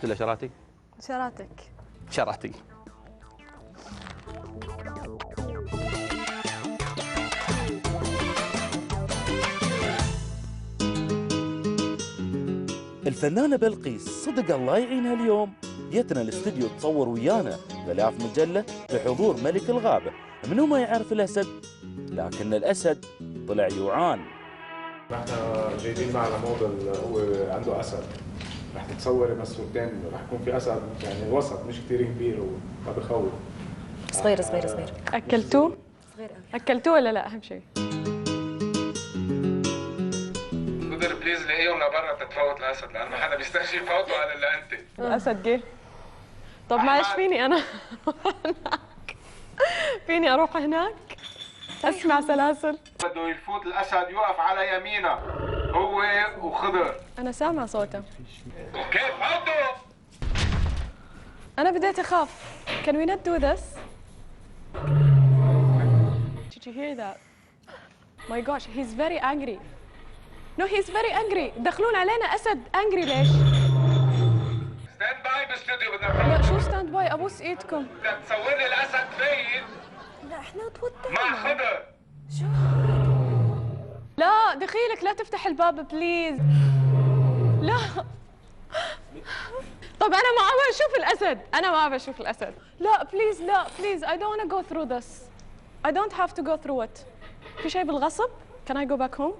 شرشت ولا شراتي؟ شراتك. شراتي. الفنانة بلقيس صدق الله يعينها اليوم جتنا الاستديو تصور ويانا غلاف مجلة بحضور ملك الغابة. منو ما يعرف الأسد، لكن الأسد طلع يوعان. احنا جايبين معنا موديل هو عنده اسد، رح تتصوري بس قدام رح يكون في اسد يعني وسط مش كثير كبير وما بخوف. صغير صغير صغير. اكلتوه؟ صغير قوي. اكلتوه ولا لا؟ اهم شيء. قدر بليز لاقيهم لبرا تتفوت الاسد لانه ما حدا بيسترجي يفوتوا على الا انت. الاسد جه. طب معلش فيني انا فيني اروح هناك اسمع سلاسل. بده يفوت الاسد يوقف على يمينه هو وخضر. انا سامع صوته. كيف فوتوا؟ انا بديت اخاف. Can we not do this? Did you hear that? My gosh, he's very angry. No, he's very angry. دخلون علينا اسد angry ليش؟ ستاند باي بالاستوديو بدنا لا نفوت. شو ستاند باي؟ ابوس ايدكم. بدك تصور لي الاسد فايت لا احنا توترنا. مع خضر. شو؟ لا دخيلك لا تفتح الباب بليز. لا طب انا ما ابغى اشوف الاسد، انا ما ابغى اشوف الاسد. لا بليز لا بليز I don't want to go through this. I don't have to go through it. في شيء بالغصب؟ Can I go back home؟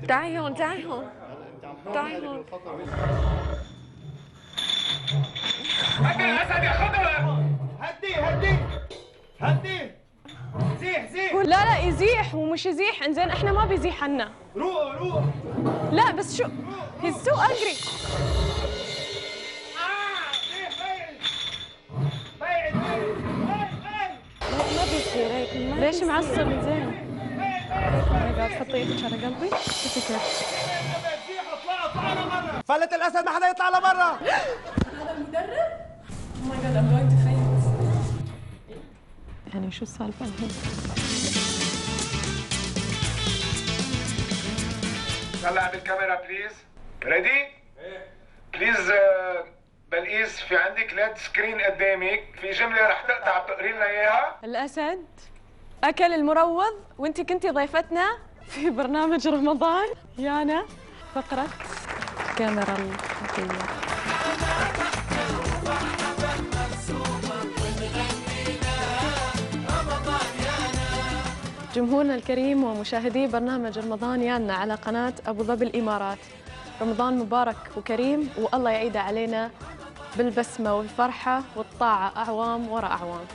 تعي هون تعي هون. تعي هون. هدي الاسد يا خضر. هدي هدي هدي زيح زيح. لا لا يزيح ومش يزيح، انزين احنا ما بيزيح عنا. روق روق. لا بس شو he's so angry. ما بيصير هيك. ليش معصب انزين؟ قاعد تحطي ايدك على قلبي؟ شوفي كيف. فلت الاسد ما حدا يطلع لبرا. هذا المدرب؟ Oh my god I'm going to faint. يعني شو السالفة الحين؟ طلع بالكاميرا بليز. ريدي؟ بليز بلقيس في عندك ليد سكرين قدامك، في جملة رح تقطع بتقري لنا اياها. الأسد أكل المروض وأنت كنتي ضيفتنا في برنامج رمضان يانا فقرة كاميرا الخفية. جمهورنا الكريم ومشاهدي برنامج رمضان يانا على قناة أبو ظبي الإمارات، رمضان مبارك وكريم والله يعيده علينا بالبسمة والفرحة والطاعة أعوام وراء أعوام.